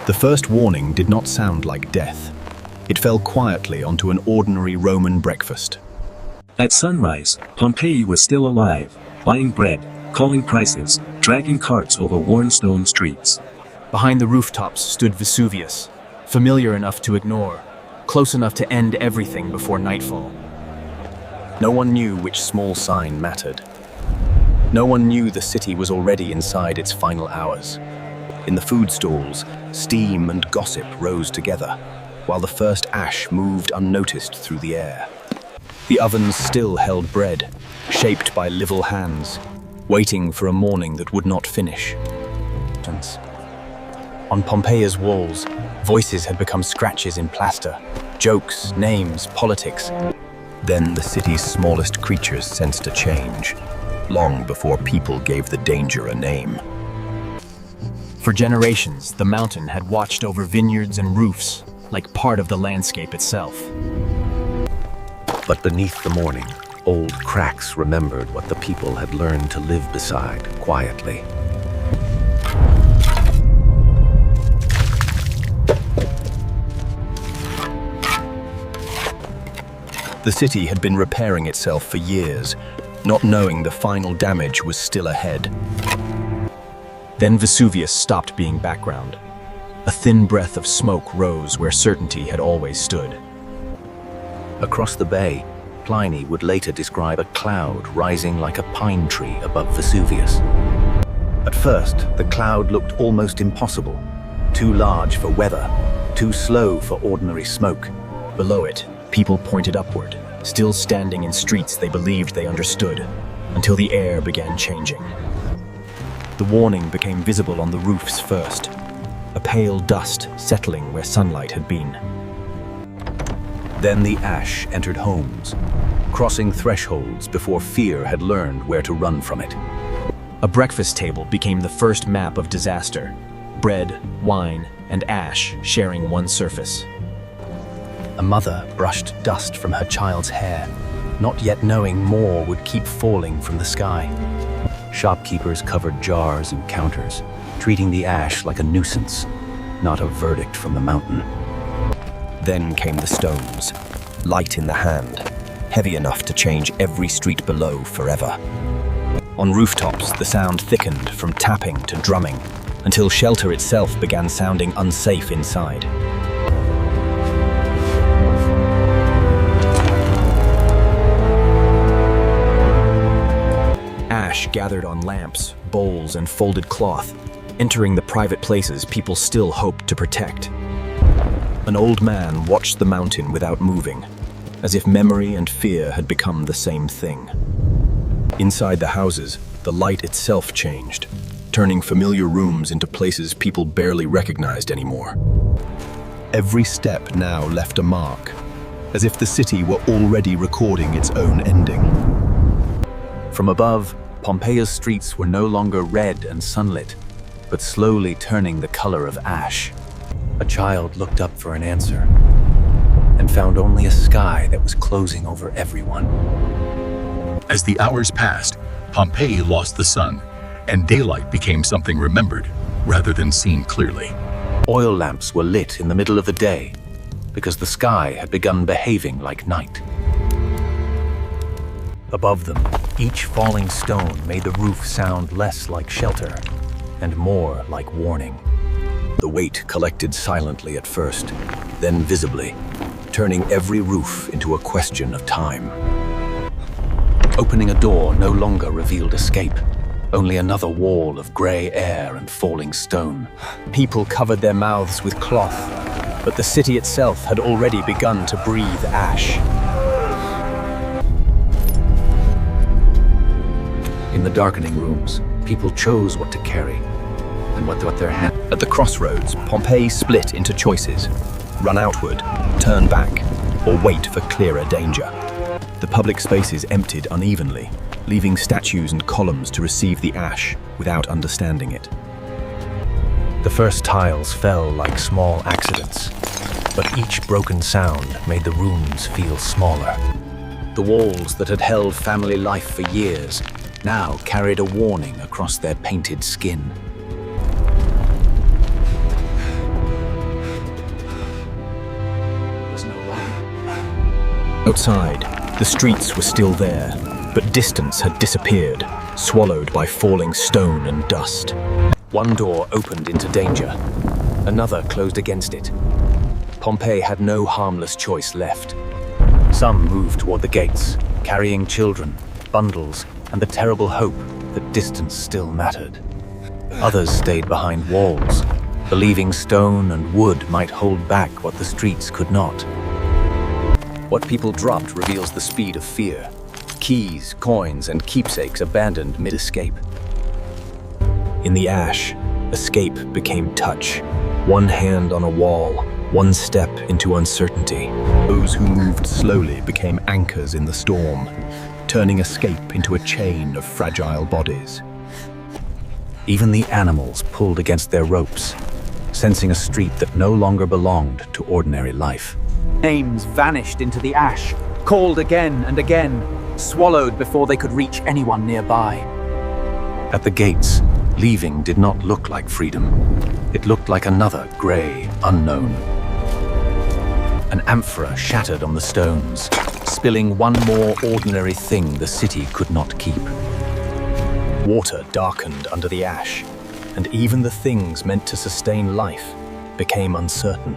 The first warning did not sound like death. It fell quietly onto an ordinary Roman breakfast. At sunrise, Pompeii was still alive, buying bread, calling prices, dragging carts over worn stone streets. Behind the rooftops stood Vesuvius, familiar enough to ignore, close enough to end everything before nightfall. No one knew which small sign mattered. No one knew the city was already inside its final hours. In the food stalls, steam and gossip rose together, while the first ash moved unnoticed through the air. The ovens still held bread, shaped by little hands, waiting for a morning that would not finish. On Pompeii's walls, voices had become scratches in plaster, jokes, names, politics. Then the city's smallest creatures sensed a change, long before people gave the danger a name. For generations, the mountain had watched over vineyards and roofs, like part of the landscape itself. But beneath the morning, old cracks remembered what the people had learned to live beside quietly. The city had been repairing itself for years, not knowing the final damage was still ahead. Then Vesuvius stopped being background. A thin breath of smoke rose where certainty had always stood. Across the bay, Pliny would later describe a cloud rising like a pine tree above Vesuvius. At first, the cloud looked almost impossible, too large for weather, too slow for ordinary smoke. Below it, people pointed upward, still standing in streets they believed they understood, until the air began changing. The warning became visible on the roofs first, a pale dust settling where sunlight had been. Then the ash entered homes, crossing thresholds before fear had learned where to run from it. A breakfast table became the first map of disaster, bread, wine, and ash sharing one surface. A mother brushed dust from her child's hair, not yet knowing more would keep falling from the sky. Shopkeepers covered jars and counters, treating the ash like a nuisance, not a verdict from the mountain. Then came the stones, light in the hand, heavy enough to change every street below forever. On rooftops, the sound thickened from tapping to drumming, until shelter itself began sounding unsafe inside. Ash gathered on lamps, bowls, and folded cloth, entering the private places people still hoped to protect. An old man watched the mountain without moving, as if memory and fear had become the same thing. Inside the houses, the light itself changed, turning familiar rooms into places people barely recognized anymore. Every step now left a mark, as if the city were already recording its own ending. From above, Pompeii's streets were no longer red and sunlit, but slowly turning the color of ash. A child looked up for an answer, and found only a sky that was closing over everyone. As the hours passed, Pompeii lost the sun, and daylight became something remembered rather than seen clearly. Oil lamps were lit in the middle of the day, because the sky had begun behaving like night. Above them, each falling stone made the roof sound less like shelter and more like warning. The weight collected silently at first, then visibly, turning every roof into a question of time. Opening a door no longer revealed escape, only another wall of gray air and falling stone. People covered their mouths with cloth, but the city itself had already begun to breathe ash. In the darkening rooms, people chose what to carry and what their hand. At the crossroads, Pompeii split into choices: run outward, turn back, or wait for clearer danger. The public spaces emptied unevenly, leaving statues and columns to receive the ash without understanding it. The first tiles fell like small accidents, but each broken sound made the rooms feel smaller. The walls that had held family life for years now carried a warning across their painted skin. Outside, the streets were still there, but distance had disappeared, swallowed by falling stone and dust. One door opened into danger. Another closed against it. Pompeii had no harmless choice left. Some moved toward the gates, carrying children, bundles, and the terrible hope that distance still mattered. Others stayed behind walls, believing stone and wood might hold back what the streets could not. What people dropped reveals the speed of fear. Keys, coins, and keepsakes abandoned mid-escape. In the ash, escape became touch. One hand on a wall, one step into uncertainty. Those who moved slowly became anchors in the storm, turning escape into a chain of fragile bodies. Even the animals pulled against their ropes, sensing a street that no longer belonged to ordinary life. Names vanished into the ash, called again and again, swallowed before they could reach anyone nearby. At the gates, leaving did not look like freedom. It looked like another gray unknown. An amphora shattered on the stones, spilling one more ordinary thing the city could not keep. Water darkened under the ash, and even the things meant to sustain life became uncertain.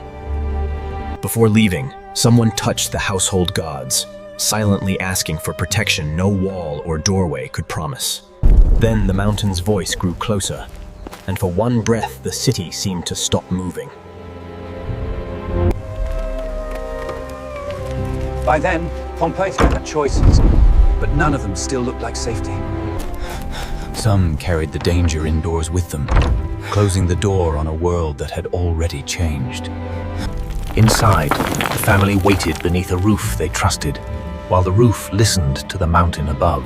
Before leaving, someone touched the household gods, silently asking for protection no wall or doorway could promise. Then the mountain's voice grew closer, and for one breath the city seemed to stop moving. By then, Pompeii had choices, but none of them still looked like safety. Some carried the danger indoors with them, closing the door on a world that had already changed. Inside, the family waited beneath a roof they trusted, while the roof listened to the mountain above.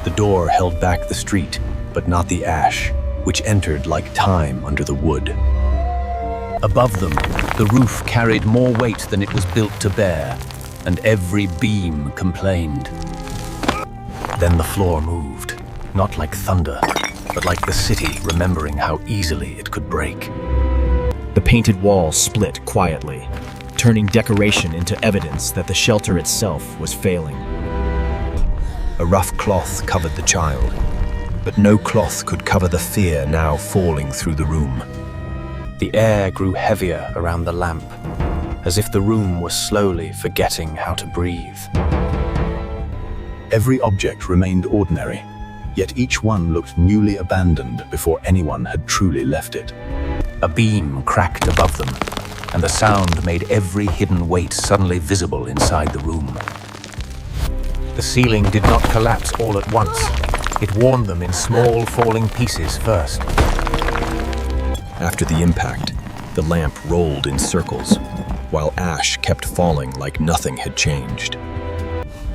The door held back the street, but not the ash, which entered like time under the wood. Above them, the roof carried more weight than it was built to bear, and every beam complained. Then the floor moved, not like thunder, but like the city remembering how easily it could break. The painted wall split quietly, turning decoration into evidence that the shelter itself was failing. A rough cloth covered the child, but no cloth could cover the fear now falling through the room. The air grew heavier around the lamp, as if the room was slowly forgetting how to breathe. Every object remained ordinary, yet each one looked newly abandoned before anyone had truly left it. A beam cracked above them, and the sound made every hidden weight suddenly visible inside the room. The ceiling did not collapse all at once. It warned them in small falling pieces first. After the impact, the lamp rolled in circles, while ash kept falling like nothing had changed.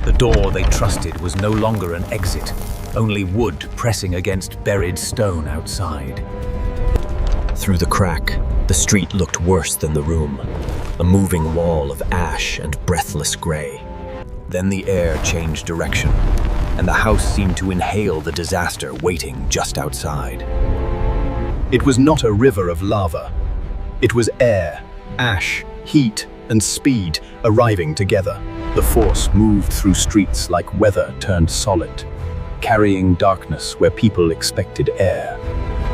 The door they trusted was no longer an exit, only wood pressing against buried stone outside. Through the crack, the street looked worse than the room, a moving wall of ash and breathless gray. Then the air changed direction, and the house seemed to inhale the disaster waiting just outside. It was not a river of lava. It was air, ash, heat, and speed arriving together. The force moved through streets like weather turned solid, carrying darkness where people expected air.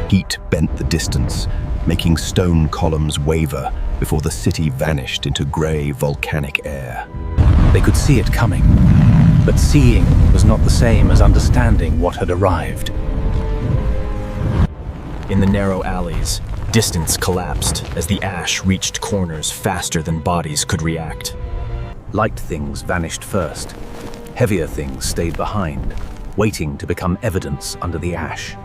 Heat bent the distance, making stone columns waver before the city vanished into gray volcanic air. They could see it coming, but seeing was not the same as understanding what had arrived. In the narrow alleys, distance collapsed as the ash reached corners faster than bodies could react. Light things vanished first. Heavier things stayed behind, waiting to become evidence under the ash.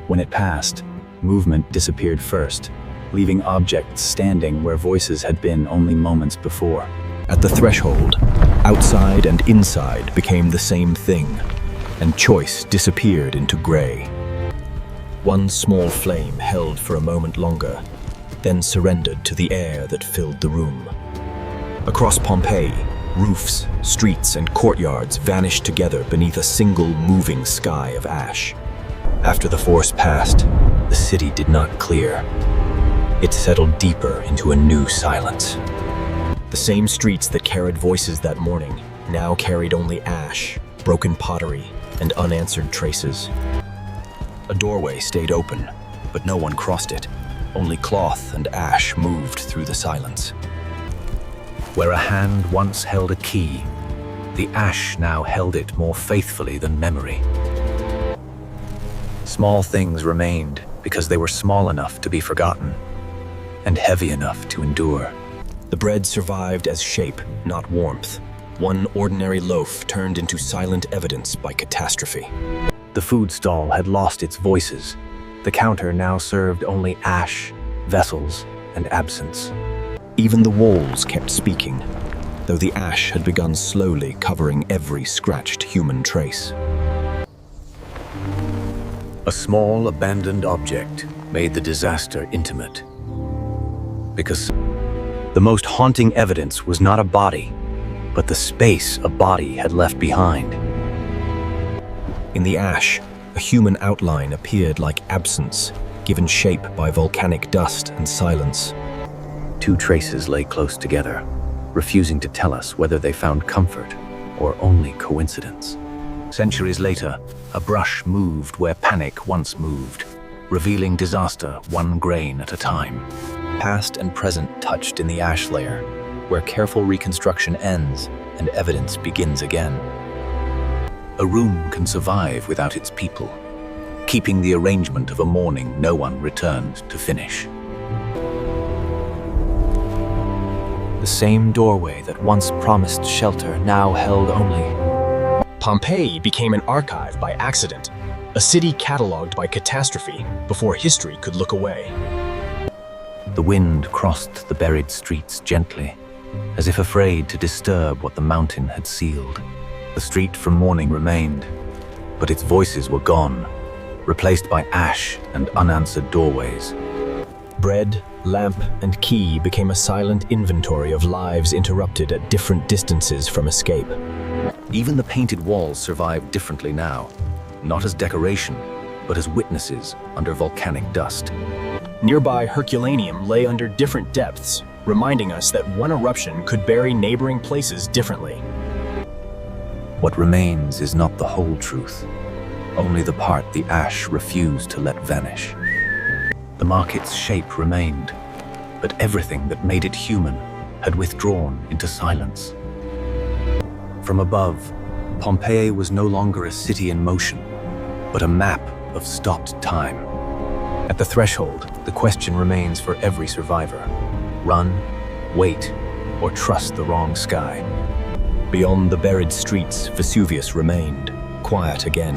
When it passed, movement disappeared first, leaving objects standing where voices had been only moments before. At the threshold, outside and inside became the same thing, and choice disappeared into gray. One small flame held for a moment longer, then surrendered to the air that filled the room. Across Pompeii, roofs, streets, and courtyards vanished together beneath a single moving sky of ash. After the force passed, the city did not clear. It settled deeper into a new silence. The same streets that carried voices that morning now carried only ash, broken pottery, and unanswered traces. A doorway stayed open, but no one crossed it. Only cloth and ash moved through the silence. Where a hand once held a key, the ash now held it more faithfully than memory. Small things remained because they were small enough to be forgotten and heavy enough to endure. The bread survived as shape, not warmth. One ordinary loaf turned into silent evidence by catastrophe. The food stall had lost its voices. The counter now served only ash, vessels, and absence. Even the walls kept speaking, though the ash had begun slowly covering every scratched human trace. A small abandoned object made the disaster intimate. Because the most haunting evidence was not a body, but the space a body had left behind. In the ash, a human outline appeared like absence, given shape by volcanic dust and silence. Two traces lay close together, refusing to tell us whether they found comfort or only coincidence. Centuries later, a brush moved where panic once moved, revealing disaster one grain at a time. Past and present touched in the ash layer, where careful reconstruction ends and evidence begins again. A room can survive without its people, keeping the arrangement of a morning no one returned to finish. The same doorway that once promised shelter now held only. Pompeii became an archive by accident, a city catalogued by catastrophe before history could look away. The wind crossed the buried streets gently, as if afraid to disturb what the mountain had sealed. The street from morning remained, but its voices were gone, replaced by ash and unanswered doorways. Bread, lamp, and key became a silent inventory of lives interrupted at different distances from escape. Even the painted walls survived differently now, not as decoration, but as witnesses under volcanic dust. Nearby Herculaneum lay under different depths, reminding us that one eruption could bury neighboring places differently. What remains is not the whole truth, only the part the ash refused to let vanish. The market's shape remained, but everything that made it human had withdrawn into silence. From above, Pompeii was no longer a city in motion, but a map of stopped time. At the threshold, the question remains for every survivor: run, wait, or trust the wrong sky. Beyond the buried streets, Vesuvius remained, quiet again,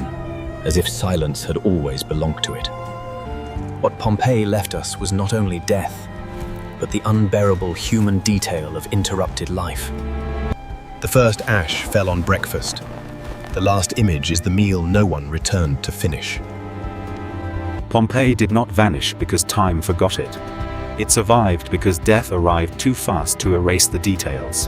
as if silence had always belonged to it. What Pompeii left us was not only death, but the unbearable human detail of interrupted life. The first ash fell on breakfast. The last image is the meal no one returned to finish. Pompeii did not vanish because time forgot it. It survived because death arrived too fast to erase the details.